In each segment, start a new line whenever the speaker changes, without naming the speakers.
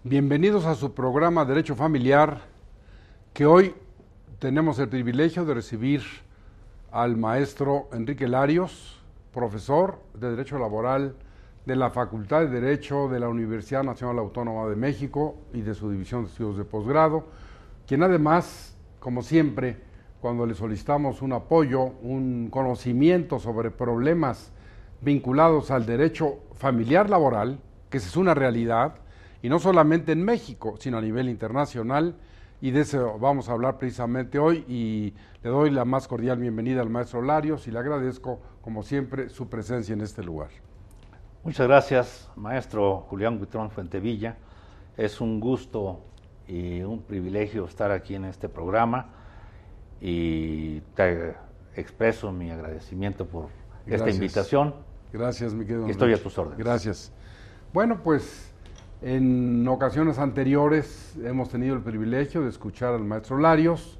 Bienvenidos a su programa Derecho Familiar, que hoy tenemos el privilegio de recibir al maestro Enrique Larios, profesor de Derecho Laboral de la Facultad de Derecho de la Universidad Nacional Autónoma de México y de su División de Estudios de Posgrado, quien además, como siempre, cuando le solicitamos un apoyo, un conocimiento sobre problemas vinculados al derecho familiar laboral, que es una realidad, y no solamente en México, sino a nivel internacional, y de eso vamos a hablar precisamente hoy, y le doy la más cordial bienvenida al maestro Larios y le agradezco, como siempre, su presencia en este lugar.
Muchas gracias, maestro Julián Buitrón Fuentevilla. Es un gusto y un privilegio estar aquí en este programa y te expreso mi agradecimiento por esta invitación.
Gracias, mi querido.
Estoy a tus órdenes.
Gracias. Bueno, pues en ocasiones anteriores hemos tenido el privilegio de escuchar al maestro Larios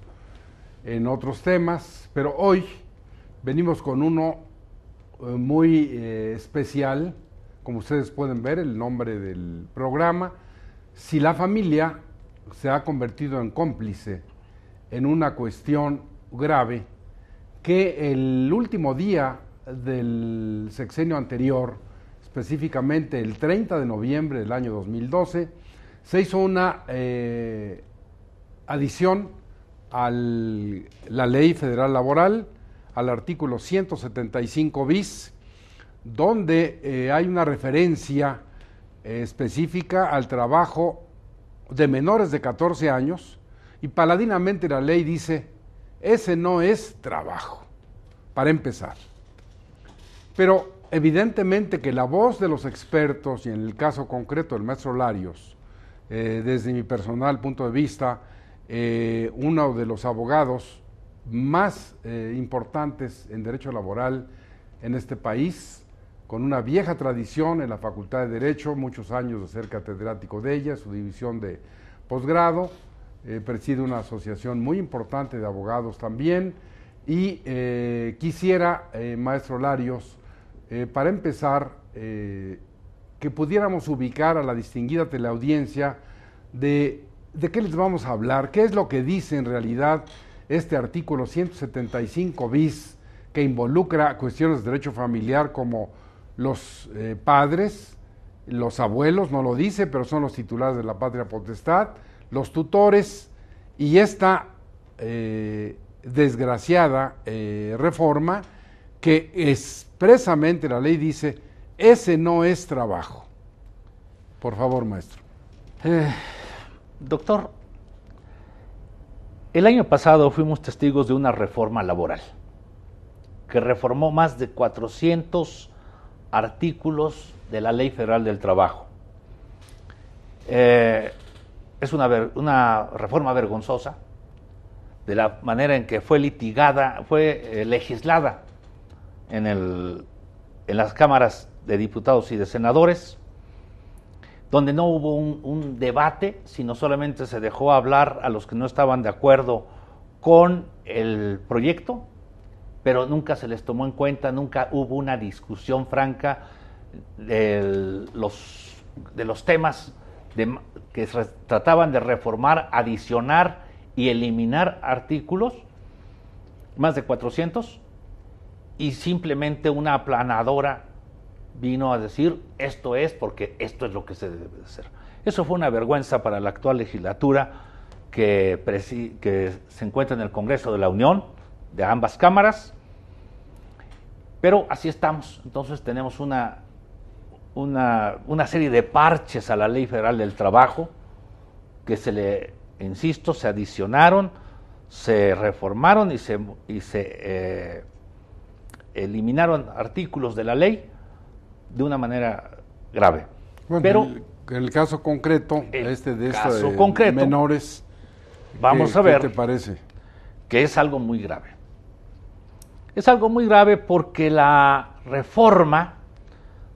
en otros temas, pero hoy venimos con uno muy especial, como ustedes pueden ver, el nombre del programa: si la familia se ha convertido en cómplice en una cuestión grave que el último día del sexenio anterior, específicamente el 30 de noviembre del año 2012, se hizo una adición a la Ley Federal Laboral, al artículo 175 bis, donde hay una referencia específica al trabajo de menores de 14 años, y paladinamente la ley dice: ese no es trabajo, para empezar. Pero evidentemente que la voz de los expertos, y en el caso concreto del maestro Larios, desde mi personal punto de vista, uno de los abogados más importantes en derecho laboral en este país, con una vieja tradición en la Facultad de Derecho, muchos años de ser catedrático de ella, su división de posgrado, preside una asociación muy importante de abogados también, y quisiera, maestro Larios, para empezar, que pudiéramos ubicar a la distinguida teleaudiencia de qué les vamos a hablar, qué es lo que dice en realidad este artículo 175 bis, que involucra cuestiones de derecho familiar como los padres, los abuelos, no lo dice, pero son los titulares de la patria potestad, los tutores, y esta desgraciada reforma que expresamente la ley dice: ese no es trabajo. Por favor, maestro.
Doctor, el año pasado fuimos testigos de una reforma laboral que reformó más de 400 artículos de la Ley Federal del Trabajo. Es una reforma vergonzosa de la manera en que fue litigada, fue legislada en las cámaras de diputados y de senadores, donde no hubo un debate, sino solamente se dejó hablar a los que no estaban de acuerdo con el proyecto, pero nunca se les tomó en cuenta, nunca hubo una discusión franca de los temas que trataban de reformar, adicionar y eliminar artículos, más de 400, y simplemente una aplanadora vino a decir: esto es porque esto es lo que se debe hacer. Eso fue una vergüenza para la actual legislatura que se encuentra en el Congreso de la Unión, de ambas cámaras, pero así estamos. Entonces tenemos una serie de parches a la Ley Federal del Trabajo que insisto, se adicionaron, se reformaron y se eliminaron artículos de la ley de una manera grave.
Bueno,
pero
en el caso concreto, menores,
vamos a ver,
¿qué te parece?
Que es algo muy grave. Es algo muy grave porque la reforma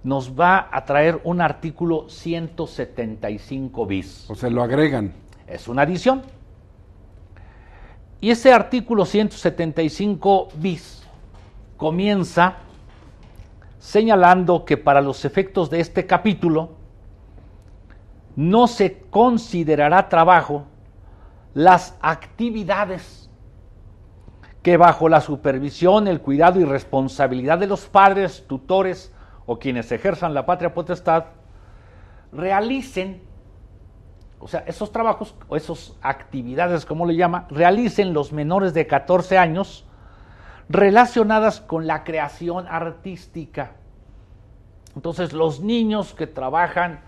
nos va a traer un artículo 175 bis.
O sea, lo agregan.
Es una adición. Y ese artículo 175 bis comienza señalando que para los efectos de este capítulo no se considerará trabajo las actividades que bajo la supervisión, el cuidado y responsabilidad de los padres, tutores o quienes ejerzan la patria potestad realicen, o sea, esos trabajos o esas actividades, como le llama, realicen los menores de 14 años relacionadas con la creación artística. Entonces, los niños que trabajan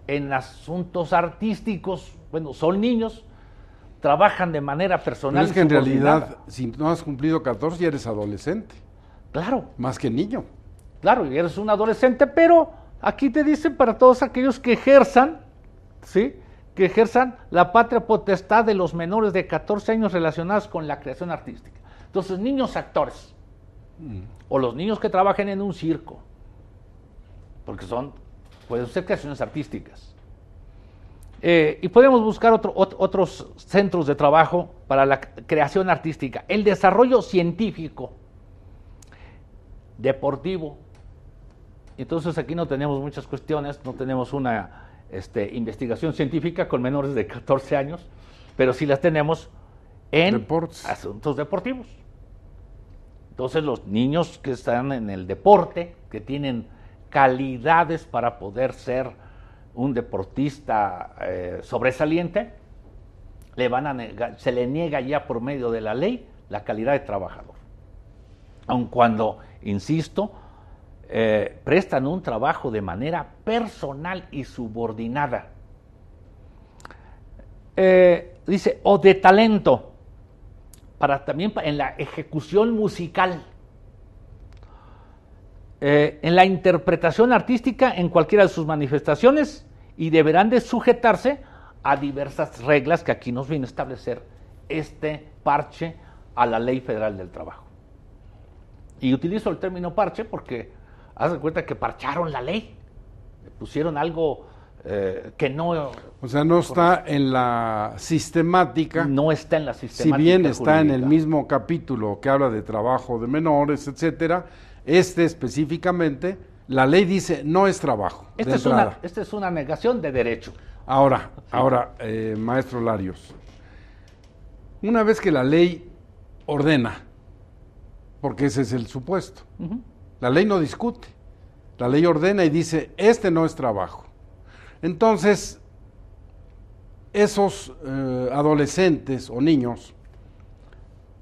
en asuntos artísticos, bueno, son niños, trabajan de manera personal.
Pero es que en realidad, si no has cumplido 14, ya eres adolescente.
Claro.
Más que niño.
Claro, y eres un adolescente, pero aquí te dicen para todos aquellos que ejerzan, ¿sí?, que ejerzan la patria potestad de los menores de 14 años relacionados con la creación artística. Entonces, niños actores, o los niños que trabajen en un circo, porque pueden ser creaciones artísticas. Y podemos buscar otros centros de trabajo para la creación artística. El desarrollo científico, deportivo. Entonces aquí no tenemos muchas cuestiones, no tenemos una investigación científica con menores de 14 años, pero sí las tenemos en
deportes,
asuntos deportivos. Entonces los niños que están en el deporte, que tienen calidades para poder ser un deportista sobresaliente, se le niega ya por medio de la ley la calidad de trabajador. Aun cuando, insisto, prestan un trabajo de manera personal y subordinada. Dice, o de talento, también en la ejecución musical, en la interpretación artística en cualquiera de sus manifestaciones, y deberán de sujetarse a diversas reglas que aquí nos viene a establecer este parche a la Ley Federal del Trabajo. Y utilizo el término parche porque haz de cuenta que parcharon la ley, pusieron algo que no...
O sea, no está en la sistemática.
No está en la sistemática.
Si bien está
jurídica.
en el mismo capítulo que habla de trabajo de menores, etcétera, específicamente, la ley dice no es trabajo.
Esta es una negación de derecho.
Ahora, maestro Larios, una vez que la ley ordena, porque ese es el supuesto, la ley no discute, la ley ordena y dice, no es trabajo. Entonces, esos adolescentes o niños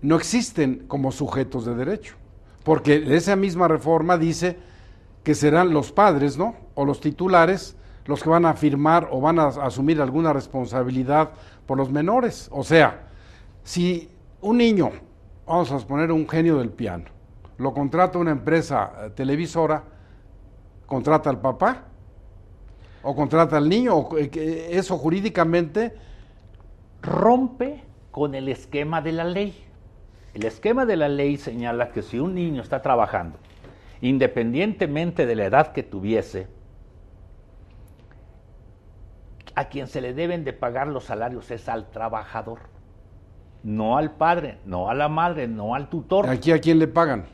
no existen como sujetos de derecho, porque esa misma reforma dice que serán los padres, ¿no?, o los titulares los que van a firmar o van a asumir alguna responsabilidad por los menores. O sea, si un niño, vamos a poner un genio del piano, lo contrata una empresa televisora, ¿contrata al papá? ¿O contrata al niño? ¿O eso jurídicamente
rompe con el esquema de la ley? El esquema de la ley señala que si un niño está trabajando, independientemente de la edad que tuviese, a quien se le deben de pagar los salarios es al trabajador, no al padre, no a la madre, no al tutor.
¿Aquí a quién le pagan?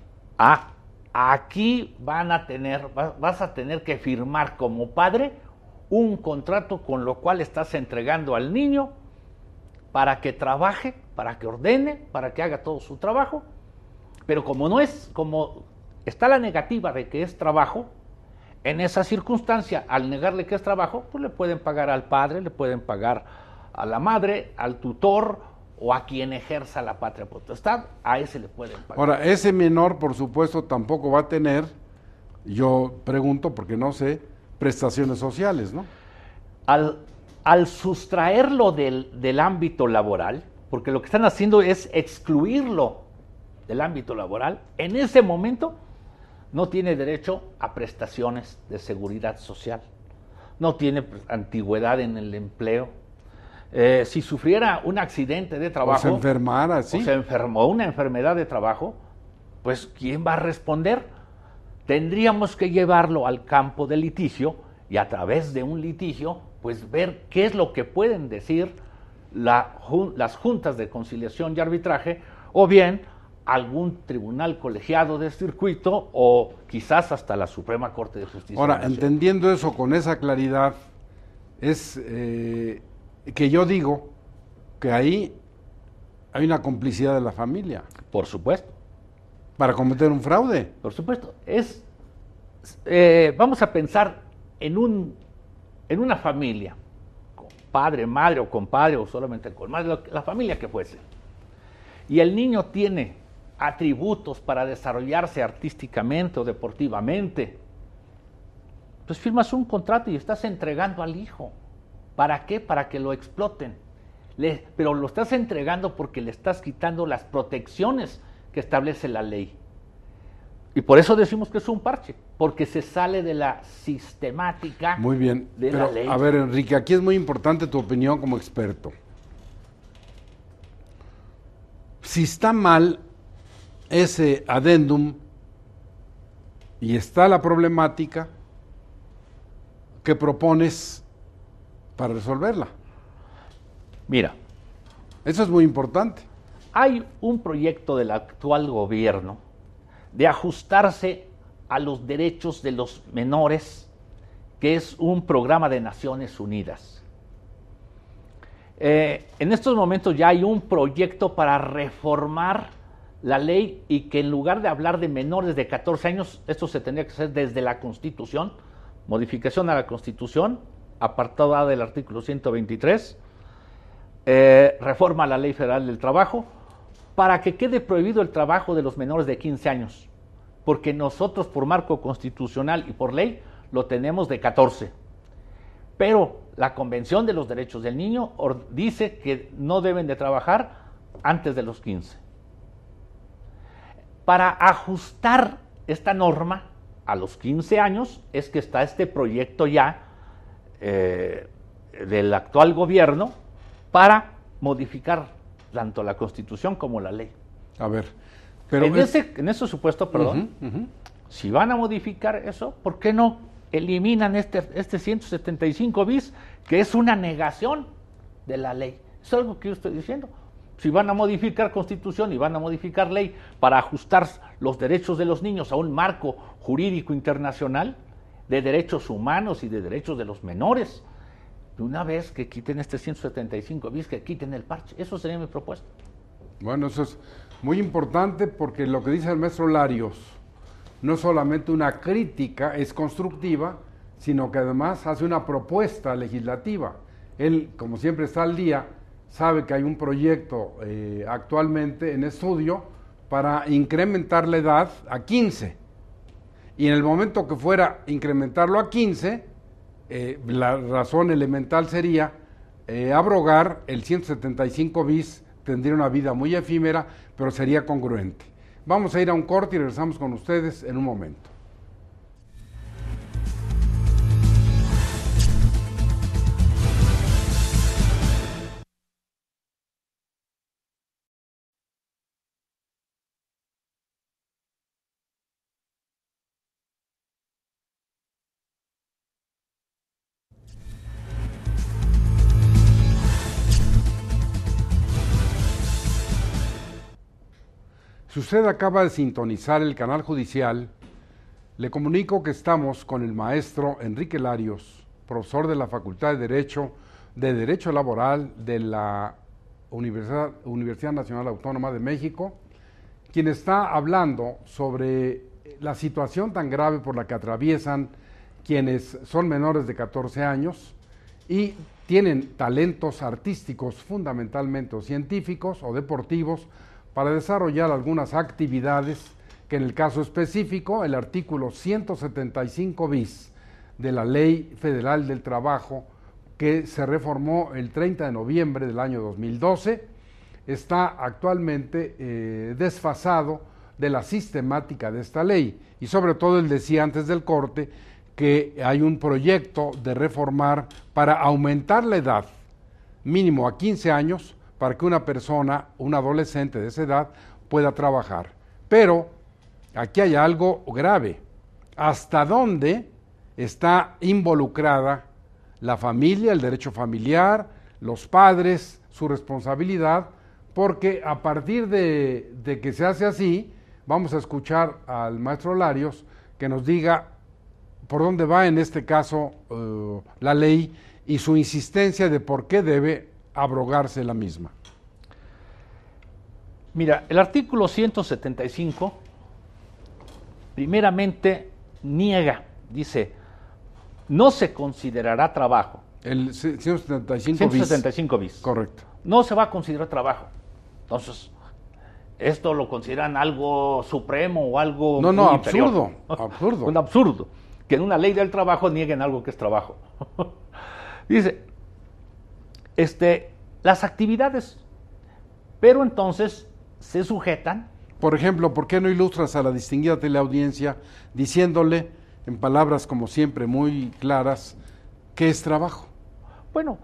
Aquí vas a tener que firmar como padre un contrato con lo cual estás entregando al niño para que trabaje, para que ordene, para que haga todo su trabajo, pero como está la negativa de que es trabajo, en esa circunstancia, al negarle que es trabajo, pues le pueden pagar al padre, le pueden pagar a la madre, al tutor o a quien ejerza la patria potestad, a ese le pueden pagar.
Ahora, ese menor, por supuesto, tampoco va a tener, yo pregunto porque no sé, prestaciones sociales, ¿no?
Al sustraerlo del ámbito laboral, porque lo que están haciendo es excluirlo del ámbito laboral, en ese momento no tiene derecho a prestaciones de seguridad social, no tiene antigüedad en el empleo. Si sufriera un accidente de trabajo,
o se enfermara, ¿sí?
O se enfermó una enfermedad de trabajo, pues ¿quién va a responder? Tendríamos que llevarlo al campo del litigio y a través de un litigio, pues ver qué es lo que pueden decir las juntas de conciliación y arbitraje, o bien algún tribunal colegiado de circuito o quizás hasta la Suprema Corte de Justicia.
Ahora,
Nacional.
entendiendo eso con esa claridad, es que yo digo que ahí hay una complicidad de la familia.
Por supuesto.
Para cometer un fraude.
Por supuesto. Vamos a pensar en una familia, con padre, madre o compadre o solamente con madre, la familia que fuese. Y el niño tiene atributos para desarrollarse artísticamente o deportivamente. Pues firmas un contrato y estás entregando al hijo. ¿Para qué? Para que lo exploten. Pero lo estás entregando porque le estás quitando las protecciones que establece la ley. Y por eso decimos que es un parche, porque se sale de la sistemática.
Muy bien,
de
pero
la ley.
A ver, Enrique, aquí es muy importante tu opinión como experto. Si está mal ese adendum y está la problemática, ¿qué propones para resolverla?
Mira,
eso es muy importante.
hay un proyecto del actual gobierno de ajustarse a los derechos de los menores, que es un programa de Naciones Unidas. En estos momentos ya hay un proyecto para reformar la ley y que en lugar de hablar de menores de 14 años, esto se tendría que hacer desde la Constitución, modificación a la Constitución, apartado A del artículo 123, reforma a la Ley Federal del Trabajo, para que quede prohibido el trabajo de los menores de 15 años, porque nosotros por marco constitucional y por ley lo tenemos de 14. Pero la Convención de los Derechos del Niño dice que no deben de trabajar antes de los 15. Para ajustar esta norma a los 15 años es que está este proyecto ya del actual gobierno para modificar tanto la Constitución como la ley.
A ver, pero
en ese supuesto, perdón, si van a modificar eso, ¿por qué no eliminan este 175 bis, que es una negación de la ley? Es algo que yo estoy diciendo. Si van a modificar Constitución y van a modificar ley para ajustar los derechos de los niños a un marco jurídico internacional de derechos humanos y de derechos de los menores, de una vez que quiten este 175 bis, que quiten el parche. Eso sería mi propuesta.
Bueno, eso es muy importante porque lo que dice el maestro Larios no es solamente una crítica, es constructiva, sino que además hace una propuesta legislativa. Él, como siempre está al día, sabe que hay un proyecto actualmente en estudio para incrementar la edad a 15. Y en el momento que fuera incrementarlo a 15, la razón elemental sería abrogar el 175 bis, tendría una vida muy efímera, pero sería congruente. Vamos a ir a un corte y regresamos con ustedes en un momento. Si usted acaba de sintonizar el canal judicial, le comunico que estamos con el maestro Enrique Larios, profesor de la Facultad de Derecho Laboral de la Universidad Nacional Autónoma de México, quien está hablando sobre la situación tan grave por la que atraviesan quienes son menores de 14 años y tienen talentos artísticos, fundamentalmente o científicos o deportivos, para desarrollar algunas actividades que en el caso específico el artículo 175 bis de la Ley Federal del Trabajo, que se reformó el 30 de noviembre del año 2012, está actualmente desfasado de la sistemática de esta ley. Y sobre todo él decía antes del corte que hay un proyecto de reformar para aumentar la edad mínimo a 15 años para que una persona, un adolescente de esa edad, pueda trabajar. Pero aquí hay algo grave. ¿Hasta dónde está involucrada la familia, el derecho familiar, los padres, su responsabilidad? Porque a partir de que se hace así, vamos a escuchar al maestro Larios que nos diga por dónde va en este caso la ley y su insistencia de por qué debe abrogarse la misma.
Mira, el artículo 175 primeramente niega, dice, no se considerará trabajo.
El 175 bis.
175 bis.
Correcto.
No se va a considerar trabajo. Entonces, esto lo consideran algo supremo o algo
No,
muy inferior.
absurdo, absurdo.
Un absurdo. Que en una ley del trabajo nieguen algo que es trabajo. Dice, las actividades, pero entonces se sujetan.
Por ejemplo, ¿por qué no ilustras a la distinguida teleaudiencia diciéndole, en palabras como siempre muy claras, qué es trabajo?
Bueno,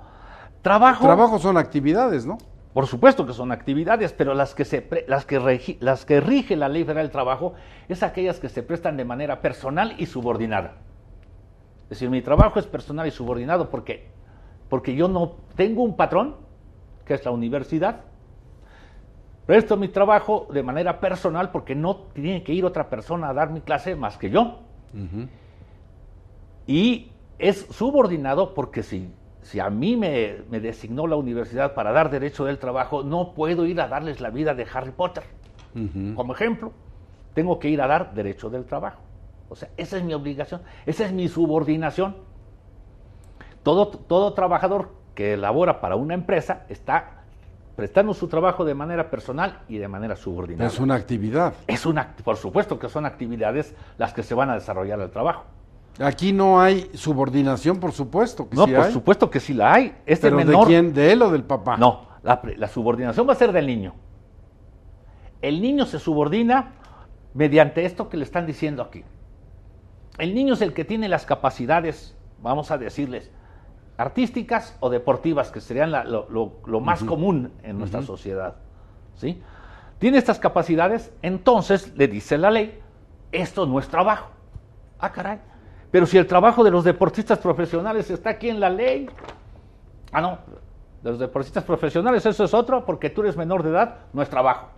trabajo...
Trabajo son actividades, ¿no?
Por supuesto que son actividades, pero las que rige la Ley Federal del Trabajo es aquellas que se prestan de manera personal y subordinada. Es decir, mi trabajo es personal y subordinado porque yo no tengo un patrón, que es la universidad. Presto mi trabajo de manera personal porque no tiene que ir otra persona a dar mi clase más que yo.
Uh-huh.
Y es subordinado porque si a mí me designó la universidad para dar derecho del trabajo, no puedo ir a darles la vida de Harry Potter.
Uh-huh.
Como ejemplo, tengo que ir a dar derecho del trabajo. O sea, esa es mi obligación, esa es mi subordinación. Todo trabajador que labora para una empresa está prestando su trabajo de manera personal y de manera subordinada.
Es una actividad.
Por supuesto que son actividades las que se van a desarrollar al trabajo.
Aquí no hay subordinación, por supuesto que
No,
sí
por
hay.
supuesto que sí la hay.
¿Pero
menor,
de quién? ¿De él o del papá?
No, la subordinación va a ser del niño. El niño se subordina mediante esto que le están diciendo aquí. El niño es el que tiene las capacidades, vamos a decirles, artísticas o deportivas, que serían lo más común en nuestra sociedad, ¿sí? Tiene estas capacidades, entonces le dice la ley, esto no es trabajo. Ah, caray, pero si el trabajo de los deportistas profesionales está aquí en la ley. Ah, no, de los deportistas profesionales eso es otro, porque tú eres menor de edad, no es trabajo.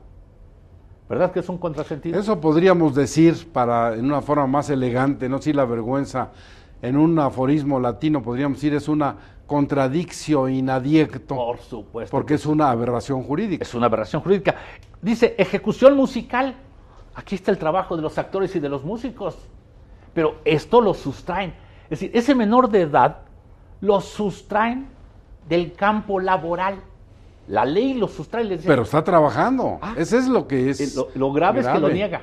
¿Verdad que es un contrasentido?
Eso podríamos decir, en una forma más elegante, no si la vergüenza, en un aforismo latino podríamos decir es una contradictio in adiecto.
Por supuesto.
Porque es una aberración jurídica.
Es una aberración jurídica. Dice, ejecución musical. Aquí está el trabajo de los actores y de los músicos. Pero esto lo sustraen. Es decir, ese menor de edad lo sustraen del campo laboral. La ley lo sustrae. Les dice,
pero está trabajando. Ese es lo que es.
Lo grave es que lo niega.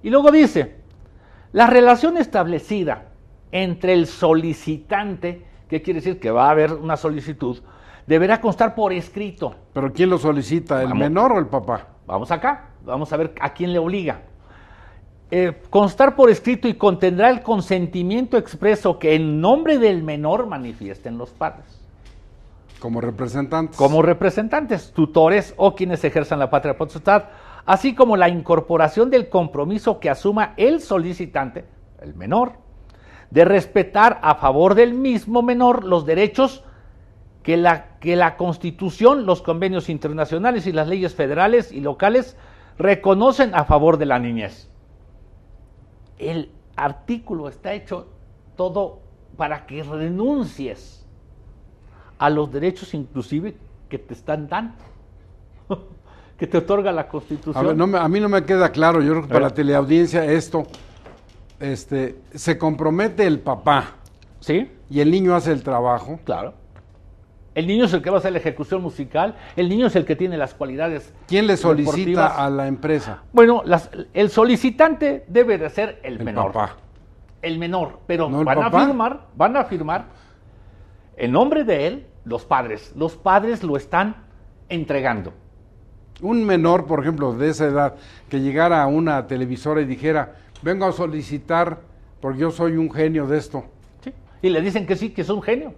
Y luego dice, la relación establecida entre el solicitante, ¿qué quiere decir? Que va a haber una solicitud, deberá constar por escrito.
¿Pero quién lo solicita? ¿El menor o el papá?
Vamos acá, vamos a ver a quién le obliga. Constar por escrito y contendrá el consentimiento expreso que en nombre del menor manifiesten los padres.
Como representantes.
Como representantes, tutores o quienes ejerzan la patria potestad, así como la incorporación del compromiso que asuma el solicitante, el menor, de respetar a favor del mismo menor los derechos que la Constitución, los convenios internacionales y las leyes federales y locales reconocen a favor de la niñez. El artículo está hecho todo para que renuncies a los derechos inclusive que te están dando, que te otorga la Constitución.
A ver, a mí no me queda claro, yo creo que para la teleaudiencia esto, se compromete el papá.
¿Sí?
Y el niño hace el trabajo.
Claro. El niño es el que va a hacer la ejecución musical, el niño es el que tiene las cualidades.
¿Quién le solicita
deportivas
a la empresa?
Bueno, el solicitante debe de ser el menor.
Papá.
El menor, pero
¿No el
van
papá?
a firmar en nombre de él los padres. Los padres lo están entregando.
Un menor, por ejemplo, de esa edad, que llegara a una televisora y dijera, vengo a solicitar porque yo soy un genio de esto.
¿Sí? Y le dicen que sí, que es un genio.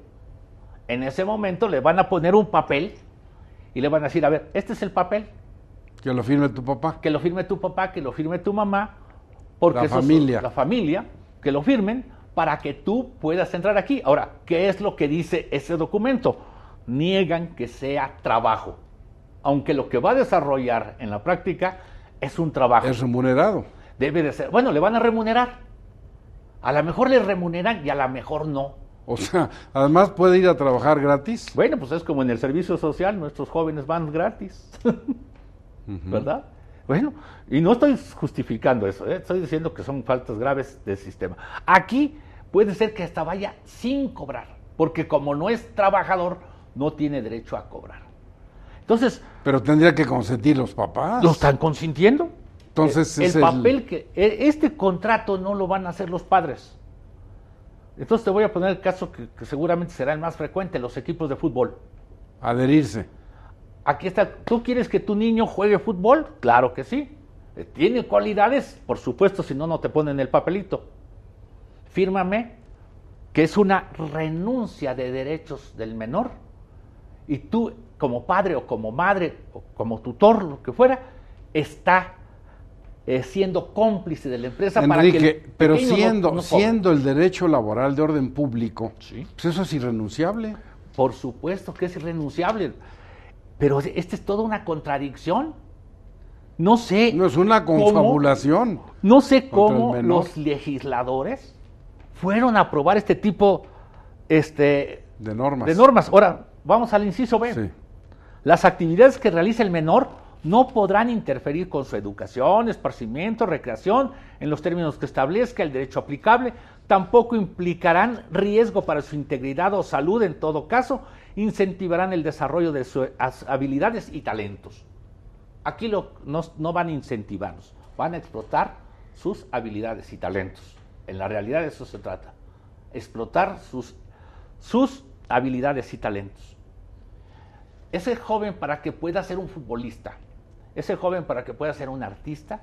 En ese momento le van a poner un papel y le van a decir, a ver, este es el papel.
Que lo firme tu papá.
Que lo firme tu papá, que lo firme tu mamá. Porque
la familia.
La familia, que lo firmen para que tú puedas entrar aquí. Ahora, ¿qué es lo que dice ese documento? Niegan que sea trabajo. Aunque lo que va a desarrollar en la práctica es un trabajo.
Es remunerado.
Debe de ser. Bueno, le van a remunerar. A lo mejor le remuneran y a lo mejor no.
O sea, además puede ir a trabajar gratis.
Bueno, pues es como en el servicio social, nuestros jóvenes van gratis, ¿verdad? Bueno, y no estoy justificando eso, estoy diciendo que son faltas graves del sistema. Aquí puede ser que hasta vaya sin cobrar, porque como no es trabajador, no tiene derecho a cobrar. Entonces...
Pero tendría que consentir los papás.
¿Lo están consintiendo?
Entonces
el papel que... Este contrato no lo van a hacer los padres. Entonces te voy a poner el caso que seguramente será el más frecuente, los equipos de fútbol.
Adherirse.
Aquí está, ¿tú quieres que tu niño juegue fútbol? Claro que sí. ¿Tiene cualidades? Por supuesto, si no, no te ponen el papelito. Fírmame que es una renuncia de derechos del menor y tú, como padre o como madre o como tutor, lo que fuera, está siendo cómplice de la empresa.
Enrique,
para que el
pero siendo el derecho laboral de orden público,
¿sí?
Pues eso es irrenunciable.
Por supuesto que es irrenunciable, pero esta es toda una contradicción. No sé.
No es una confabulación.
No sé cómo los legisladores fueron a aprobar este tipo de normas. Ahora, vamos al inciso B.
Sí.
Las actividades que realiza el menor no podrán interferir con su educación, esparcimiento, recreación, en los términos que establezca el derecho aplicable, tampoco implicarán riesgo para su integridad o salud, en todo caso, incentivarán el desarrollo de sus habilidades y talentos. Aquí no van a incentivarlos, van a explotar sus habilidades y talentos. En la realidad de eso se trata, explotar sus habilidades y talentos. Ese joven, para que pueda ser un futbolista, ese joven, para que pueda ser un artista,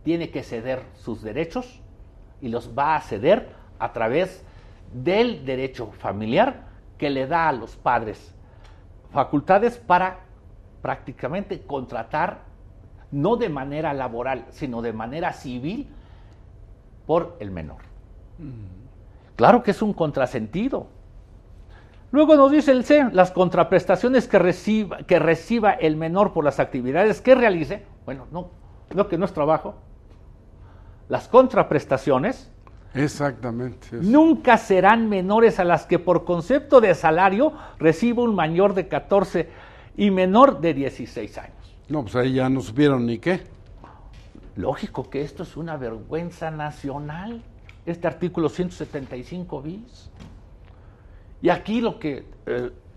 tiene que ceder sus derechos y los va a ceder a través del derecho familiar que le da a los padres facultades para prácticamente contratar, no de manera laboral, sino de manera civil, por el menor. Claro que es un contrasentido. Luego nos dice el C, las contraprestaciones que reciba el menor por las actividades que realice, bueno, no que no es trabajo, las contraprestaciones
exactamente
nunca serán menores a las que por concepto de salario reciba un mayor de 14 y menor de 16 años.
No, pues ahí ya no supieron ni qué.
Lógico que esto es una vergüenza nacional, este artículo 175 bis. Y aquí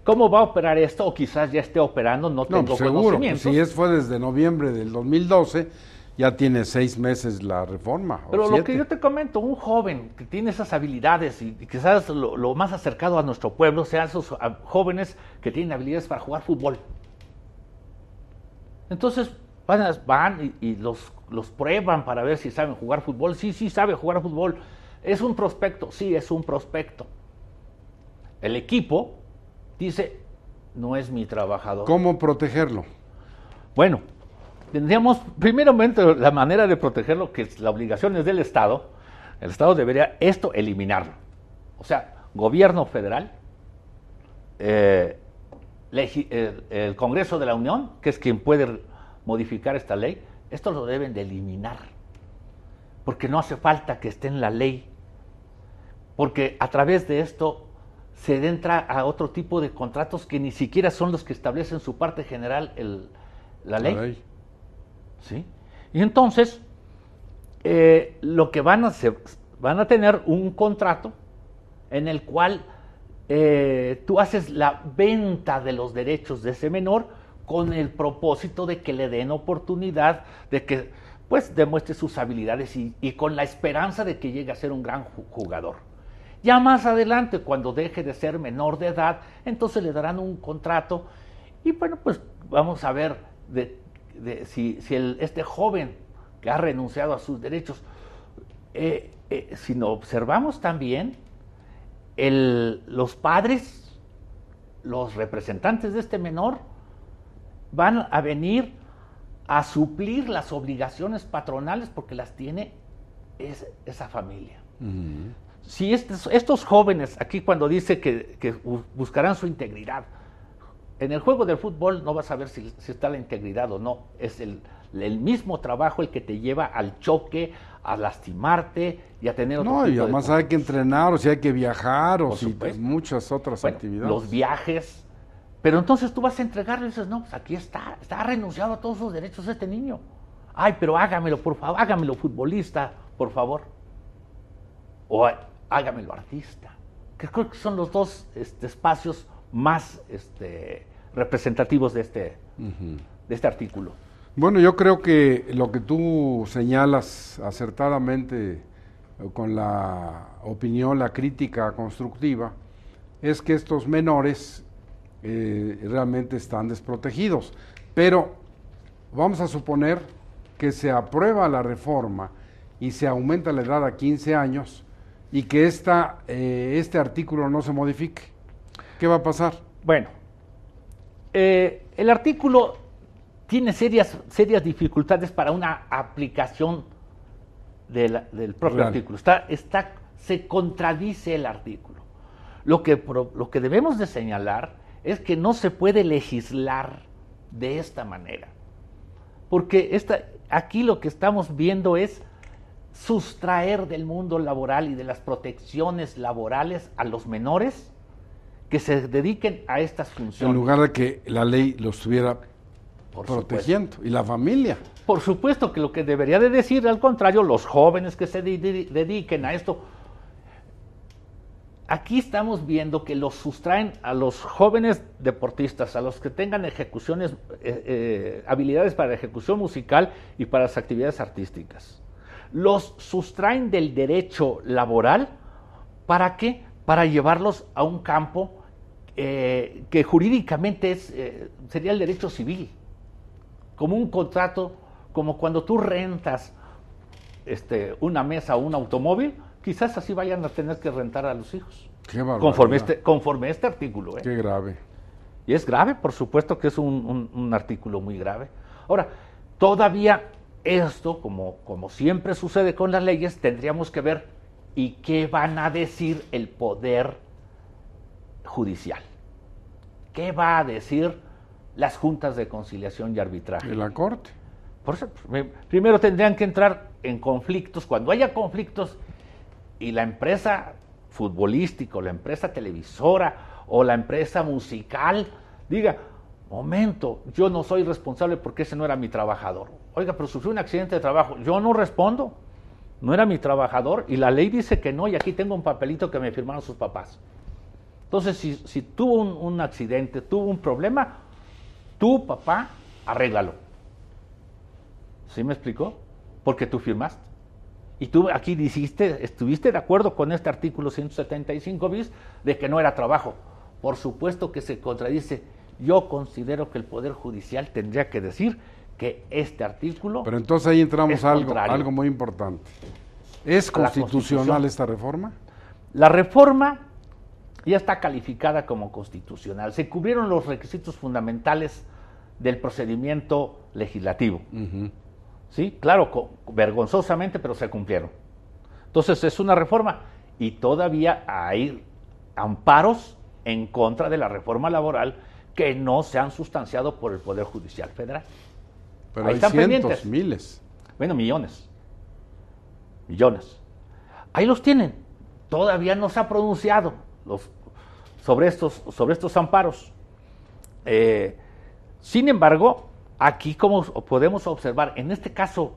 ¿cómo va a operar esto? O quizás ya esté operando, no tengo conocimiento.
Seguro, si fue desde noviembre del 2012, ya tiene 6 meses la reforma.
Pero lo que yo te comento, un joven que tiene esas habilidades y quizás lo más acercado a nuestro pueblo sean esos jóvenes que tienen habilidades para jugar fútbol. Entonces van y los prueban para ver si saben jugar fútbol. Sí sabe jugar fútbol. ¿Es un prospecto? Sí, es un prospecto. El equipo dice, no es mi trabajador.
¿Cómo protegerlo?
Bueno, tendríamos, primeramente, la manera de protegerlo, que la obligación es del Estado. El Estado debería eliminarlo. O sea, gobierno federal, el Congreso de la Unión, que es quien puede modificar esta ley, esto lo deben de eliminar. Porque no hace falta que esté en la ley. Porque a través de esto se entra a otro tipo de contratos que ni siquiera son los que establecen su parte general la ley. ¿Sí? Y entonces, lo que van a tener un contrato en el cual tú haces la venta de los derechos de ese menor con el propósito de que le den oportunidad de que pues demuestre sus habilidades y con la esperanza de que llegue a ser un gran jugador. Ya más adelante, cuando deje de ser menor de edad, entonces le darán un contrato y bueno, pues vamos a ver si este joven que ha renunciado a sus derechos, si no observamos también, los padres, los representantes de este menor, van a venir a suplir las obligaciones patronales porque las tiene esa familia. Uh-huh. Si estos jóvenes, aquí cuando dice que buscarán su integridad, En el juego del fútbol no vas a ver si está la integridad o no. Es el mismo trabajo el que te lleva al choque, a lastimarte y a tener otro
No, y
tipo de
además hay que entrenar, o si hay que viajar, o
Por
si
supuesto.
muchas otras
Bueno,
actividades.
los viajes. Pero entonces tú vas a entregarle y dices, no, pues aquí está renunciado a todos sus derechos este niño. Ay, pero hágamelo, por favor, hágamelo futbolista, por favor. O hágamelo artista. Que creo que son los dos espacios más representativos de este artículo.
Bueno, yo creo que lo que tú señalas acertadamente con la opinión, la crítica constructiva, es que estos menores realmente están desprotegidos. Pero vamos a suponer que se aprueba la reforma y se aumenta la edad a 15 años y que este artículo no se modifique. ¿Qué va a pasar?
Bueno, el artículo tiene serias dificultades para una aplicación del propio
Real.
artículo. Se contradice el artículo. Lo que debemos de señalar es que no se puede legislar de esta manera. Porque aquí lo que estamos viendo es sustraer del mundo laboral y de las protecciones laborales a los menores que se dediquen a estas funciones.
En lugar de que la ley los estuviera
Por
protegiendo.
supuesto.
Y la familia.
Por supuesto que lo que debería de decir, al contrario, los jóvenes que se dediquen a esto. Aquí estamos viendo que los sustraen a los jóvenes deportistas, a los que tengan ejecuciones, habilidades para la ejecución musical y para las actividades artísticas. Los sustraen del derecho laboral, ¿para qué? Para llevarlos a un campo que jurídicamente sería el derecho civil, como un contrato, como cuando tú rentas una mesa o un automóvil, quizás así vayan a tener que rentar a los hijos.
Qué barbaridad.
Conforme este artículo.
Qué grave.
Y es grave, por supuesto que es un artículo muy grave. Ahora, todavía esto, como siempre sucede con las leyes, tendríamos que ver y qué van a decir el Poder Judicial. ¿Qué va a decir las juntas de conciliación y arbitraje?
De la Corte.
Por eso, primero tendrían que entrar en conflictos. Cuando haya conflictos y la empresa futbolística, o la empresa televisora, o la empresa musical diga, momento, yo no soy responsable porque ese no era mi trabajador. Oiga, pero sufrió un accidente de trabajo, yo no respondo, no era mi trabajador, y la ley dice que no, y aquí tengo un papelito que me firmaron sus papás. Entonces, si tuvo un accidente, tuvo un problema, tu papá, arréglalo. ¿Sí me explicó? Porque tú firmaste. Y tú aquí estuviste de acuerdo con este artículo 175 bis de que no era trabajo. Por supuesto que se contradice. Yo considero que el Poder Judicial tendría que decir que este artículo...
Pero entonces ahí entramos
es
a
contrario
algo muy importante. ¿Es
a la
constitucional
Constitución.
esta reforma?
La reforma ya está calificada como constitucional. Se cubrieron los requisitos fundamentales del procedimiento legislativo.
Uh-huh.
¿Sí? Claro, vergonzosamente, pero se cumplieron. Entonces es una reforma y todavía hay amparos en contra de la reforma laboral que no se han sustanciado por el Poder Judicial Federal.
Pero
Ahí
hay
están
cientos,
pendientes.
miles.
Bueno, millones. Ahí los tienen. Todavía no se ha pronunciado sobre estos amparos. Sin embargo, aquí, como podemos observar, en este caso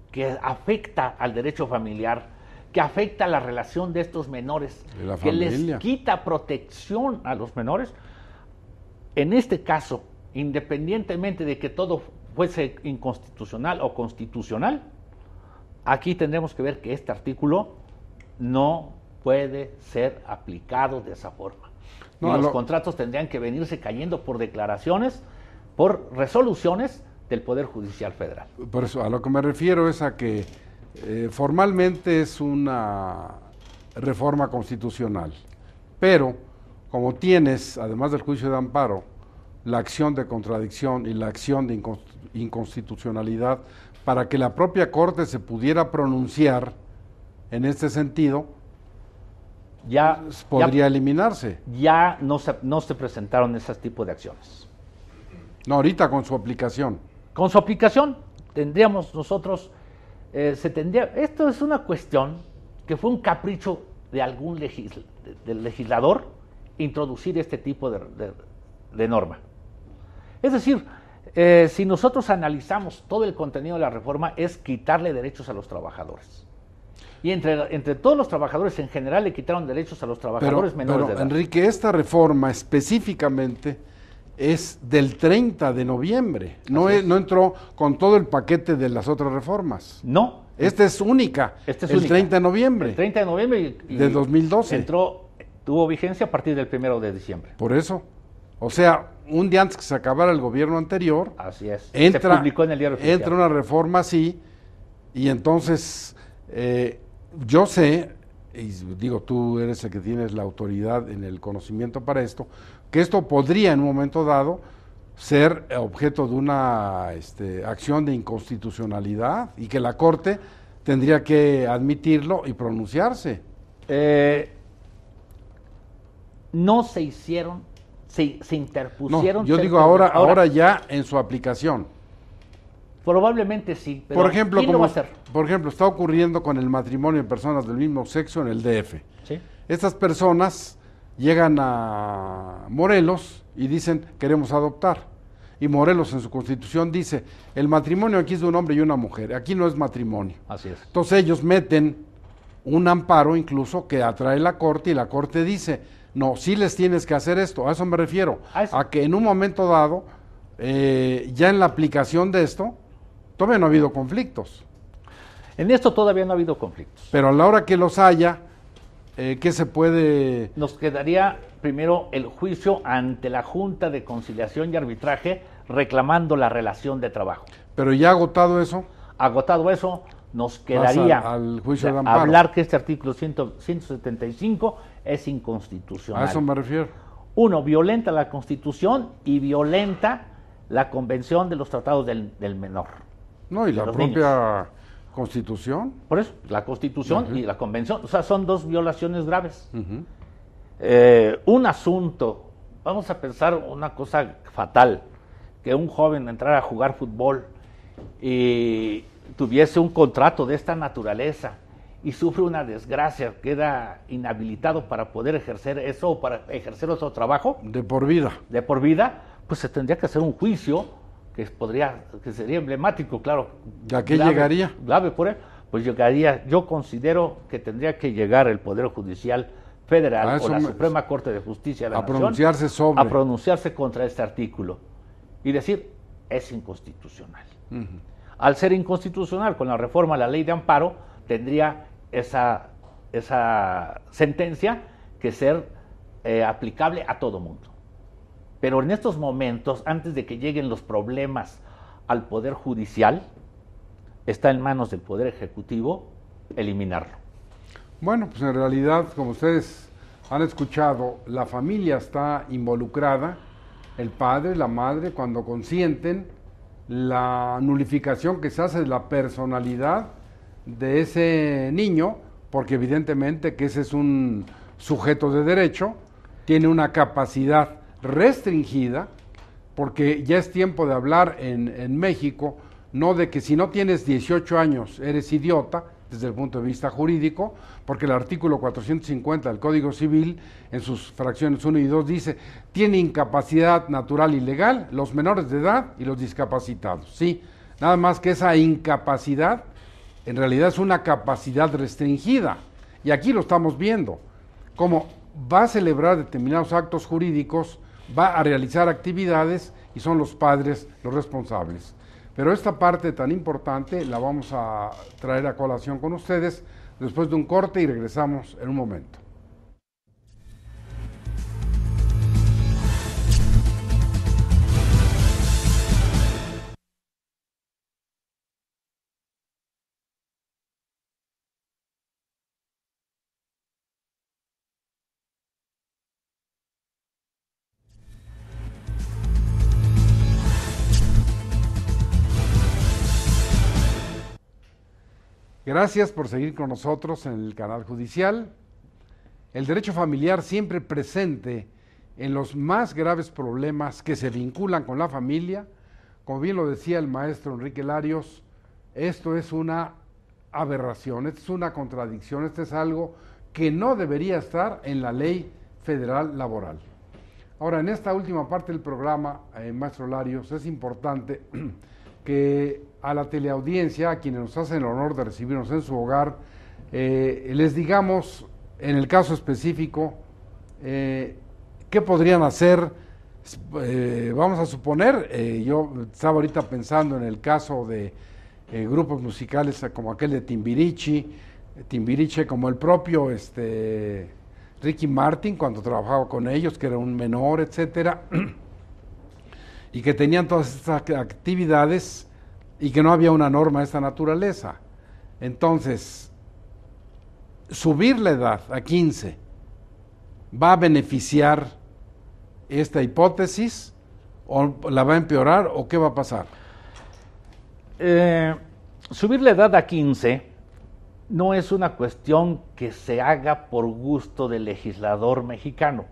que afecta al derecho familiar, que afecta a la relación de estos menores, que les quita protección a los menores, en este caso, independientemente de que todo fuese inconstitucional o constitucional, aquí tendremos que ver que este artículo no puede ser aplicado de esa forma.
No,
y los contratos tendrían que venirse cayendo por declaraciones, por resoluciones del Poder Judicial Federal.
Por eso, a lo que me refiero es a que formalmente es una reforma constitucional, pero como tienes, además del juicio de amparo, la acción de contradicción y la acción de inconstitucionalidad, para que la propia Corte se pudiera pronunciar en este sentido, podría eliminarse.
Ya no se presentaron ese tipo de acciones.
No, ahorita con su aplicación.
Con su aplicación tendríamos nosotros, esto es una cuestión que fue un capricho de algún del legislador introducir este tipo de norma. Es decir, si nosotros analizamos todo el contenido de la reforma, es quitarle derechos a los trabajadores. Y entre todos los trabajadores en general le quitaron derechos a los trabajadores menores de edad.
Enrique, esta reforma específicamente es del 30 de noviembre, no entró con todo el paquete de las otras reformas.
No.
Esta es única, el 30 de noviembre.
El 30 de noviembre
de 2012.
Tuvo vigencia a partir del 1 de diciembre.
Por eso. O sea, un día antes que se acabara el gobierno anterior,
así es.
Se
publicó en el diario oficial.
Entra una reforma así, y entonces yo sé, y digo, tú eres el que tienes la autoridad en el conocimiento para esto, que esto podría en un momento dado ser objeto de una acción de inconstitucionalidad y que la Corte tendría que admitirlo y pronunciarse.
No se hicieron, se interpusieron.
No, yo digo ahora ya en su aplicación.
Probablemente sí, pero
por ejemplo,
¿quién lo va a hacer?
Por ejemplo, está ocurriendo con el matrimonio de personas del mismo sexo en el DF.
¿Sí?
Estas personas llegan a Morelos y dicen, queremos adoptar. Y Morelos en su constitución dice, el matrimonio aquí es de un hombre y una mujer, aquí no es matrimonio.
Así es.
Entonces ellos meten un amparo incluso que atrae la Corte y la Corte dice, no, sí les tienes que hacer esto. A eso me refiero, a que en un momento dado, ya en la aplicación de esto, todavía no ha habido conflictos.
En esto todavía no ha habido conflictos.
Pero a la hora que los haya, ¿qué se puede...?
Nos quedaría primero el juicio ante la Junta de Conciliación y Arbitraje reclamando la relación de trabajo.
¿Pero ya agotado eso?
Agotado eso, nos quedaría
al juicio de amparo.
Hablar que este artículo 175 es inconstitucional.
A eso me refiero.
Uno, violenta la Constitución y violenta la Convención de los Tratados del Menor.
No, y la propia Constitución.
Por eso, la Constitución y la Convención, o sea, son dos violaciones graves. Un asunto, vamos a pensar una cosa fatal, que un joven entrara a jugar fútbol y tuviese un contrato de esta naturaleza y sufre una desgracia, queda inhabilitado para poder ejercer eso o para ejercer otro trabajo.
De por vida.
De por vida, pues se tendría que hacer un juicio que sería emblemático, claro.
¿A qué llegaría?
Grave por él. Pues llegaría, yo considero que tendría que llegar el Poder Judicial Federal o la Suprema Corte de Justicia de la Nación a pronunciarse contra este artículo y decir, es inconstitucional. Al ser inconstitucional, con la reforma a la ley de amparo, tendría esa sentencia que ser aplicable a todo mundo. Pero en estos momentos, antes de que lleguen los problemas al Poder Judicial, está en manos del Poder Ejecutivo eliminarlo.
Bueno, pues en realidad, como ustedes han escuchado, la familia está involucrada, el padre, la madre, cuando consienten la nulificación que se hace de la personalidad de ese niño, porque evidentemente que ese es un sujeto de derecho, tiene una capacidad restringida, porque ya es tiempo de hablar en México, no de que si no tienes 18 años eres idiota, desde el punto de vista jurídico, porque el artículo 450 del Código Civil, en sus fracciones 1 y 2, dice, tiene incapacidad natural y legal los menores de edad y los discapacitados. Sí, nada más que esa incapacidad en realidad es una capacidad restringida, y aquí lo estamos viendo, como va a celebrar determinados actos jurídicos, va a realizar actividades y son los padres los responsables. Pero esta parte tan importante la vamos a traer a colación con ustedes después de un corte y regresamos en un momento. Gracias por seguir con nosotros en el canal judicial. El derecho familiar siempre presente en los más graves problemas que se vinculan con la familia. Como bien lo decía el maestro Enrique Larios, esto es una aberración, esto es una contradicción, esto es algo que no debería estar en la ley federal laboral. Ahora, en esta última parte del programa, maestro Larios, es importante que a la teleaudiencia, a quienes nos hacen el honor de recibirnos en su hogar, les digamos, en el caso específico, ¿qué podrían hacer? Vamos a suponer, yo estaba ahorita pensando en el caso de grupos musicales como aquel de Timbiriche, como el propio Ricky Martin, cuando trabajaba con ellos, que era un menor, etcétera, y que tenían todas estas actividades y que no había una norma de esta naturaleza. Entonces, subir la edad a 15 va a beneficiar esta hipótesis, o la va a empeorar, o qué va a pasar.
Subir la edad a 15 no es una cuestión que se haga por gusto del legislador mexicano,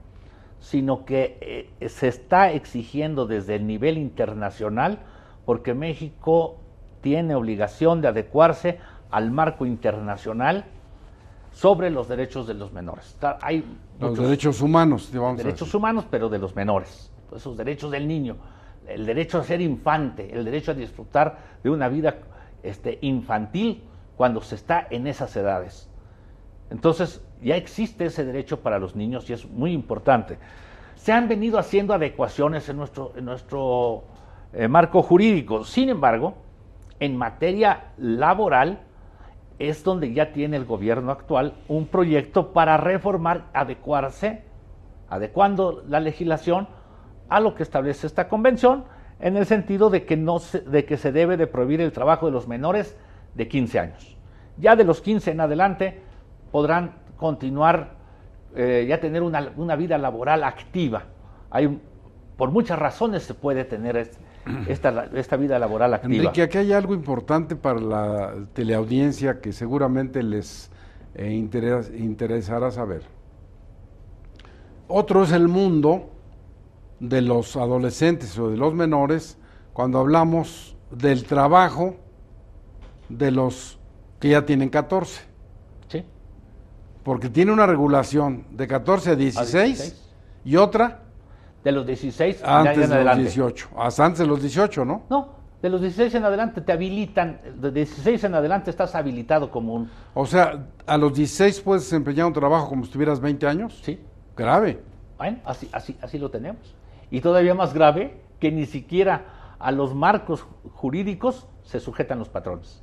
sino que se está exigiendo desde el nivel internacional, porque México tiene obligación de adecuarse al marco internacional sobre los derechos de los menores. Hay
los derechos humanos,
derechos humanos, pero de los menores, esos derechos del niño, el derecho a ser infante, el derecho a disfrutar de una vida infantil cuando se está en esas edades. Entonces, ya existe ese derecho para los niños y es muy importante. Se han venido haciendo adecuaciones en nuestro marco jurídico. Sin embargo, en materia laboral es donde ya tiene el gobierno actual un proyecto para reformar, adecuando la legislación a lo que establece esta convención, en el sentido de que se debe de prohibir el trabajo de los menores de 15 años. Ya de los 15 en adelante podrán continuar, ya tener una vida laboral activa. Por muchas razones se puede tener esta vida laboral activa.
Enrique, aquí hay algo importante para la teleaudiencia que seguramente les interesará saber. Otro es el mundo de los adolescentes o de los menores cuando hablamos del trabajo de los que ya tienen 14.
Sí.
Porque tiene una regulación de 14 a 16 y otra
de los 16
antes de los 18, hasta antes de los 18, ¿no?
No, de los 16 en adelante te habilitan, de 16 en adelante estás habilitado como un...
O sea, a los 16 puedes desempeñar un trabajo como si tuvieras 20 años.
Sí.
Grave.
Bueno, así lo tenemos. Y todavía más grave que ni siquiera a los marcos jurídicos se sujetan los patrones.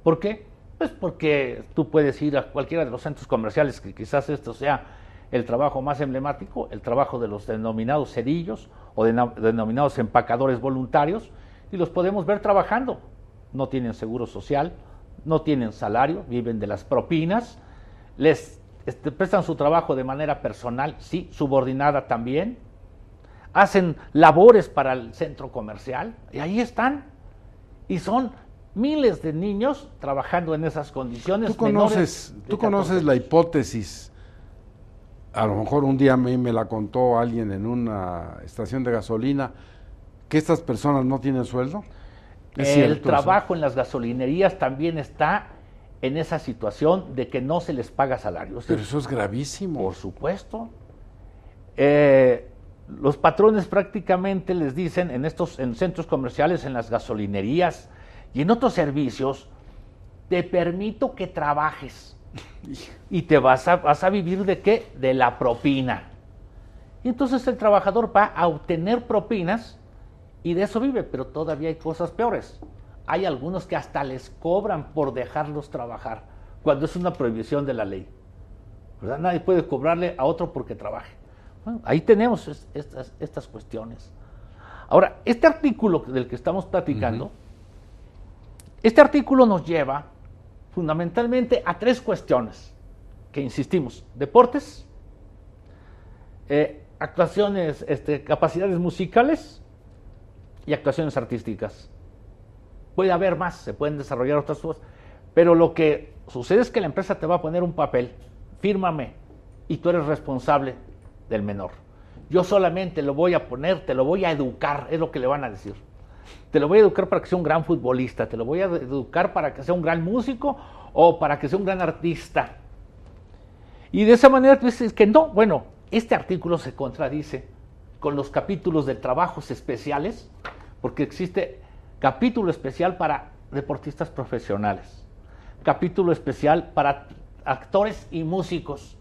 ¿Por qué? Pues porque tú puedes ir a cualquiera de los centros comerciales, que quizás esto sea el trabajo más emblemático, el trabajo de los denominados cerillos o denominados empacadores voluntarios, y los podemos ver trabajando. No tienen seguro social, no tienen salario, viven de las propinas, les prestan su trabajo de manera personal, sí, subordinada también, hacen labores para el centro comercial, y ahí están, y son miles de niños trabajando en esas condiciones.
¿Tú conoces la hipótesis? A lo mejor un día a mí me la contó alguien en una estación de gasolina, que estas personas no tienen sueldo.
El trabajo en las gasolinerías también está en esa situación de que no se les paga salario.
Pero eso es gravísimo.
Por supuesto. Los patrones prácticamente les dicen en centros comerciales, en las gasolinerías y en otros servicios, te permito que trabajes. Y te vas a vivir ¿de qué? De la propina. Y entonces el trabajador va a obtener propinas y de eso vive, pero todavía hay cosas peores. Hay algunos que hasta les cobran por dejarlos trabajar, cuando es una prohibición de la ley, ¿verdad? Nadie puede cobrarle a otro porque trabaje. Bueno, ahí tenemos estas cuestiones. Ahora, este artículo del que estamos platicando, este artículo nos lleva fundamentalmente a tres cuestiones que insistimos: deportes, actuaciones, capacidades musicales y actuaciones artísticas. Puede haber más, se pueden desarrollar otras cosas, pero lo que sucede es que la empresa te va a poner un papel, fírmame, y tú eres responsable del menor. yo solamente lo voy a poner, te lo voy a educar, es lo que le van a decir. Te lo voy a educar para que sea un gran futbolista, te lo voy a educar para que sea un gran músico o para que sea un gran artista. Y de esa manera tú dices que no, bueno, este artículo se contradice con los capítulos de trabajos especiales, porque existe capítulo especial para deportistas profesionales, capítulo especial para actores y músicos.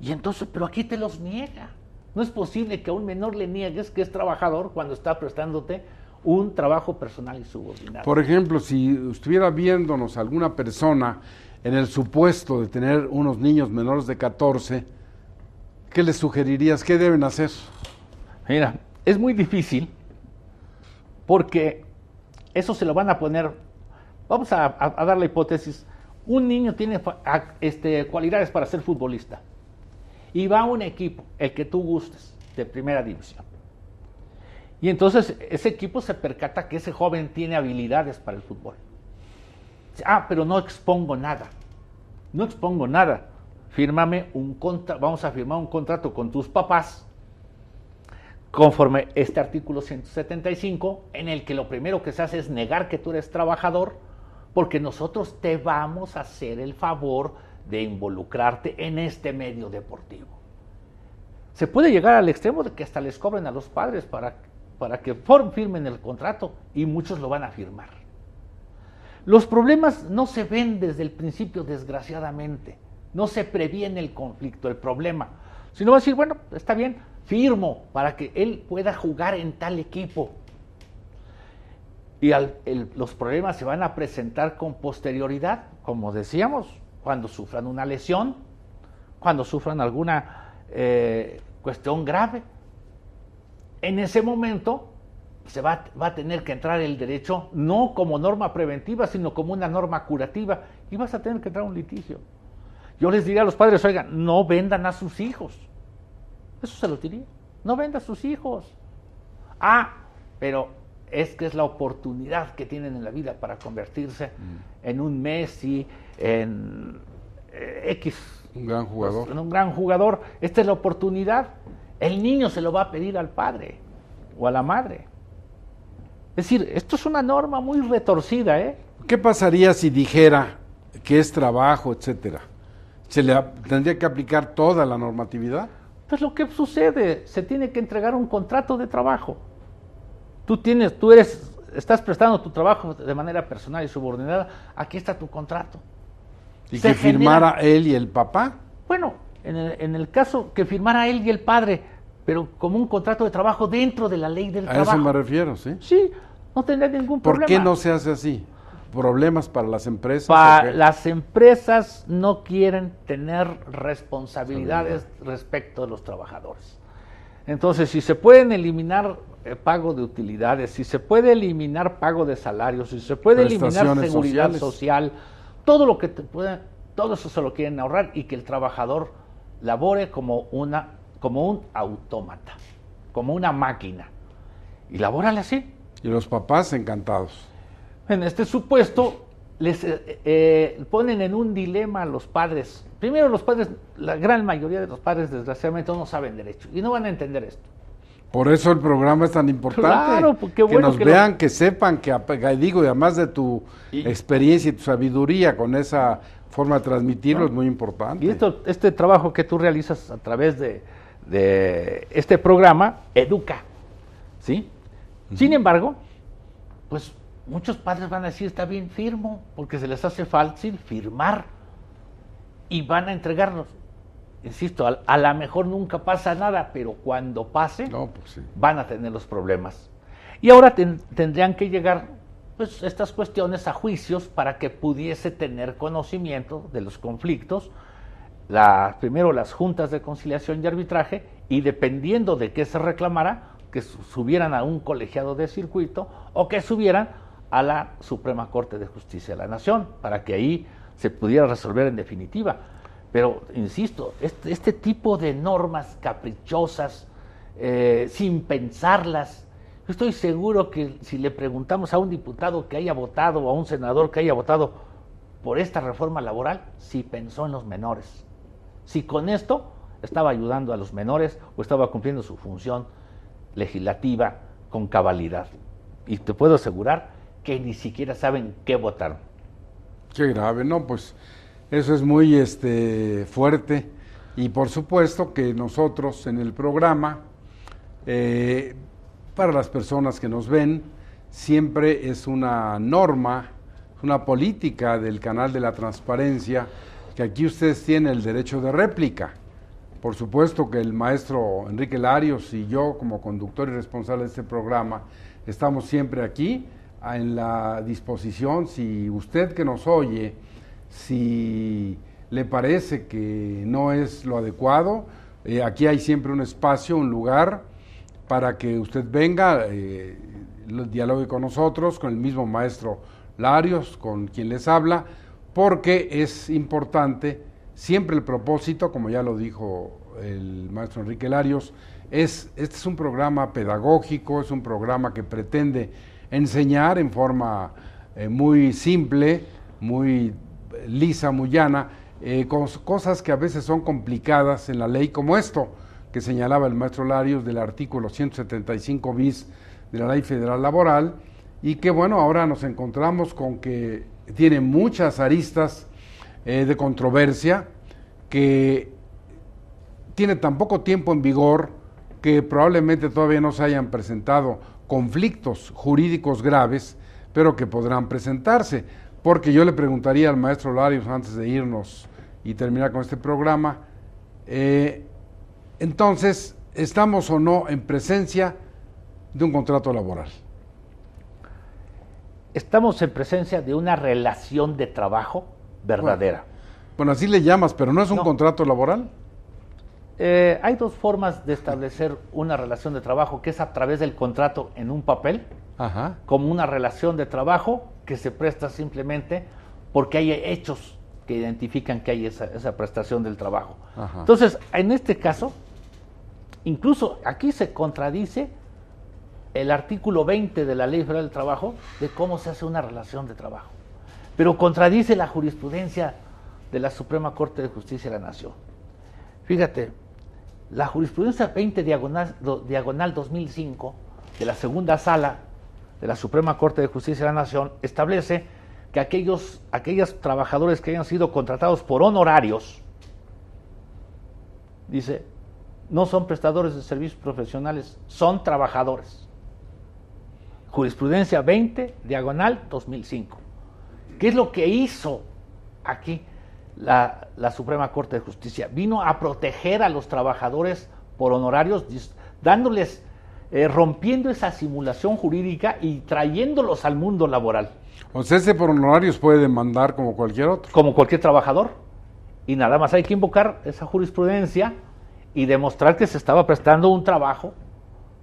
Y entonces, pero aquí te los niega. No es posible que a un menor le niegues que es trabajador cuando está prestándote un trabajo personal y subordinado.
Por ejemplo, si estuviera viéndonos alguna persona en el supuesto de tener unos niños menores de 14, ¿qué les sugerirías? ¿Qué deben hacer?
Mira, es muy difícil porque eso se lo van a poner. Vamos a dar la hipótesis. Un niño tiene cualidades para ser futbolista y va a un equipo, el que tú gustes, de primera división. Y entonces ese equipo se percata que ese joven tiene habilidades para el fútbol. Pero no expongo nada. No expongo nada. Vamos a firmar un contrato con tus papás conforme este artículo 175, en el que lo primero que se hace es negar que tú eres trabajador, porque nosotros te vamos a hacer el favor de involucrarte en este medio deportivo. Se puede llegar al extremo de que hasta les cobren a los padres para que firmen el contrato, y muchos lo van a firmar. Los problemas no se ven desde el principio, desgraciadamente. No se previene el conflicto, el problema. Sino va a decir, bueno, está bien, firmo para que él pueda jugar en tal equipo. Y los problemas se van a presentar con posterioridad, como decíamos, cuando sufran una lesión, cuando sufran alguna cuestión grave. En ese momento se va a tener que entrar el derecho no como norma preventiva, sino como una norma curativa, y vas a tener que entrar a un litigio. Yo les diría a los padres, oigan, no vendan a sus hijos. Eso se lo diría. No vendan a sus hijos. Pero es que es la oportunidad que tienen en la vida para convertirse en un Messi, en X.
Un gran jugador.
En un gran jugador. Esta es la oportunidad. El niño se lo va a pedir al padre o a la madre. Es decir, esto es una norma muy retorcida, ¿eh?
¿Qué pasaría si dijera que es trabajo, etcétera? ¿Se le tendría que aplicar toda la normatividad?
Pues lo que sucede, se tiene que entregar un contrato de trabajo. Estás prestando tu trabajo de manera personal y subordinada, aquí está tu contrato.
¿Y que firmara él y el papá?
Bueno, en el caso que firmara él y el padre, pero como un contrato de trabajo dentro de la ley del trabajo.
A eso me refiero, ¿sí?
Sí, no tendría ningún problema.
¿Por qué no se hace así? ¿Problemas para las empresas?
Las empresas no quieren tener responsabilidades respecto de los trabajadores. Entonces, si se pueden eliminar pago de utilidades, si se puede eliminar pago de salarios, si se puede eliminar seguridad social, todo lo que todo eso se lo quieren ahorrar, y que el trabajador labore como un autómata, como una máquina, y labórale así.
Y los papás encantados.
En este supuesto, les ponen en un dilema a los padres. Primero, los padres, la gran mayoría de los padres, desgraciadamente, no saben derecho y no van a entender esto.
Por eso el programa es tan importante.
Claro, porque bueno,
que nos vean, que sepan, que digo, y además de tu experiencia y tu sabiduría con esa forma de transmitirlo, es muy importante.
Y este trabajo que tú realizas a través de este programa, educa, ¿sí? Sin embargo, pues muchos padres van a decir, está bien, firmo, porque se les hace fácil firmar, y van a entregarlos. Insisto, a lo mejor nunca pasa nada, pero cuando pase, van a tener los problemas. Y ahora tendrían que llegar pues estas cuestiones a juicios para que pudiese tener conocimiento de los conflictos, primero las juntas de conciliación y arbitraje, y dependiendo de qué se reclamara, que subieran a un colegiado de circuito o que subieran a la Suprema Corte de Justicia de la Nación, para que ahí se pudiera resolver en definitiva. Pero, insisto, este tipo de normas caprichosas, sin pensarlas, yo estoy seguro que si le preguntamos a un diputado que haya votado o a un senador que haya votado por esta reforma laboral, si pensó en los menores, si con esto estaba ayudando a los menores o estaba cumpliendo su función legislativa con cabalidad. Y te puedo asegurar que ni siquiera saben qué votaron.
Qué grave, ¿no? Pues eso es muy fuerte. Y por supuesto que nosotros en el programa, para las personas que nos ven, siempre es una norma, una política del canal de la transparencia, que aquí ustedes tienen el derecho de réplica. Por supuesto que el maestro Enrique Larios y yo, como conductor y responsable de este programa, estamos siempre aquí en la disposición. Si usted que nos oye, si le parece que no es lo adecuado, aquí hay siempre un espacio, un lugar para que usted venga, dialogue con nosotros, con el mismo maestro Larios, con quien les habla, porque es importante, siempre el propósito, como ya lo dijo el maestro Enrique Larios, este es un programa pedagógico, es un programa que pretende enseñar en forma muy simple, muy lisa, muy llana, cosas que a veces son complicadas en la ley, como esto que señalaba el maestro Larios del artículo 175 bis de la Ley Federal Laboral, y que bueno, ahora nos encontramos con que tiene muchas aristas de controversia, que tiene tan poco tiempo en vigor que probablemente todavía no se hayan presentado conflictos jurídicos graves, pero que podrán presentarse, porque yo le preguntaría al maestro Larios antes de irnos y terminar con este programa, entonces, ¿estamos o no en presencia de un contrato laboral?
Estamos en presencia de una relación de trabajo verdadera.
Bueno, así le llamas, pero ¿no es un contrato laboral?
Hay dos formas de establecer una relación de trabajo, que es a través del contrato en un papel,
Ajá,
como una relación de trabajo que se presta simplemente porque hay hechos que identifican que hay esa prestación del trabajo.
Ajá.
Entonces, en este caso, incluso aquí se contradice el artículo 20 de la Ley Federal del Trabajo de cómo se hace una relación de trabajo, pero contradice la jurisprudencia de la Suprema Corte de Justicia de la Nación. Fíjate, la jurisprudencia 20 diagonal 2005 de la segunda sala de la Suprema Corte de Justicia de la Nación establece que aquellos trabajadores que hayan sido contratados por honorarios, dice, no son prestadores de servicios profesionales, son trabajadores. Jurisprudencia 20 diagonal 2005. ¿Qué es lo que hizo aquí la Suprema Corte de Justicia? Vino a proteger a los trabajadores por honorarios, dándoles, rompiendo esa simulación jurídica y trayéndolos al mundo laboral.
O sea, ese por honorarios puede demandar como cualquier otro.
Como cualquier trabajador. Y nada más hay que invocar esa jurisprudencia y demostrar que se estaba prestando un trabajo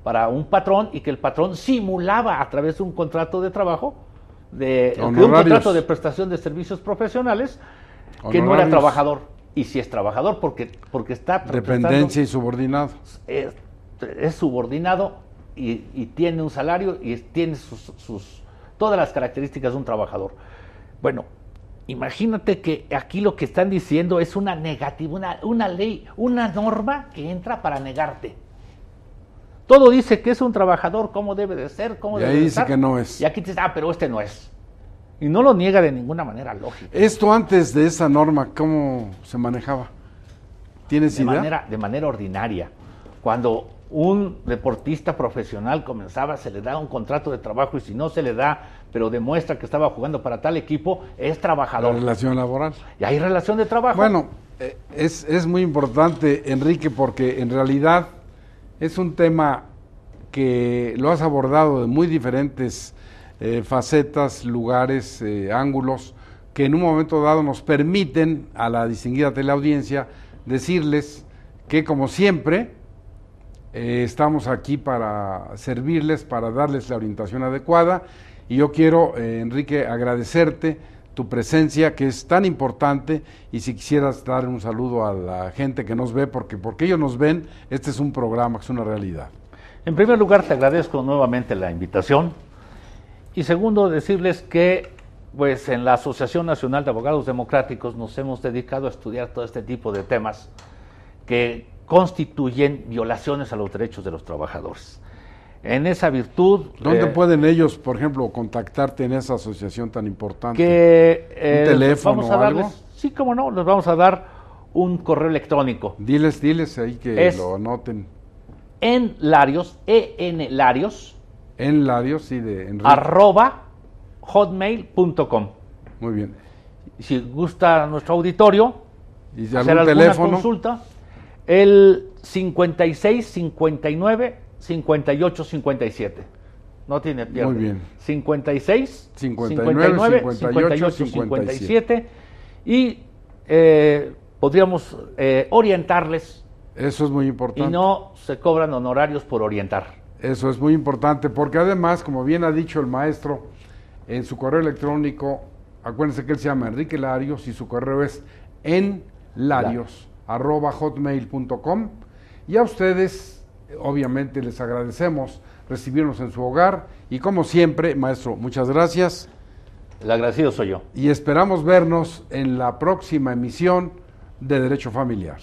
para un patrón y que el patrón simulaba a través de un contrato de trabajo, de un contrato de prestación de servicios profesionales, que no era trabajador. Y si es trabajador, porque está
dependencia y subordinado.
Es subordinado y tiene un salario y tiene todas las características de un trabajador. Bueno, imagínate que aquí lo que están diciendo es una negativa, una ley, una norma que entra para negarte. Todo dice que es un trabajador, cómo debe de ser, cómo debe de estar.
Y ahí dice que no es.
Y aquí te dice, pero este no es. Y no lo niega de ninguna manera lógica.
Esto antes de esa norma, ¿cómo se manejaba? ¿Tienes idea?
De manera ordinaria. Cuando un deportista profesional comenzaba, se le da un contrato de trabajo y si no se le da, pero demuestra que estaba jugando para tal equipo, es trabajador.
La relación laboral.
Y hay relación de trabajo.
Bueno, es muy importante, Enrique, porque en realidad es un tema que lo has abordado de muy diferentes facetas, lugares, ángulos, que en un momento dado nos permiten a la distinguida teleaudiencia decirles que, como siempre, estamos aquí para servirles, para darles la orientación adecuada, y yo quiero, Enrique, agradecerte tu presencia, que es tan importante, y si quisieras dar un saludo a la gente que nos ve, porque ellos nos ven, este es un programa, es una realidad.
En primer lugar, te agradezco nuevamente la invitación, y segundo, decirles que pues en la Asociación Nacional de Abogados Democráticos nos hemos dedicado a estudiar todo este tipo de temas que constituyen violaciones a los derechos de los trabajadores. En esa virtud...
¿Dónde pueden ellos, por ejemplo, contactarte en esa asociación tan importante?
¿Un
teléfono
vamos a
o
darles,
algo?
Sí, cómo no, les vamos a dar un correo electrónico.
Diles ahí que
Es
lo anoten.
enlarios, enlarios,
En Larios, sí, de Enrique.
@hotmail.com.
Muy bien.
Si gusta nuestro auditorio,
¿Y si
hacer
algún
alguna
teléfono?
consulta, el 56 59 58 57. No tiene pierde.
Muy bien.
56
59,
58 57. Y podríamos orientarles,
Eso es muy importante.
y no se cobran honorarios por orientar.
Eso es muy importante, porque además, como bien ha dicho el maestro, en su correo electrónico, acuérdense que él se llama Enrique Larios y su correo es enlarios@hotmail.com, y a ustedes, obviamente, les agradecemos recibirnos en su hogar, y como siempre, maestro, muchas gracias,
El agradecido soy yo.
y esperamos vernos en la próxima emisión de Derecho Familiar.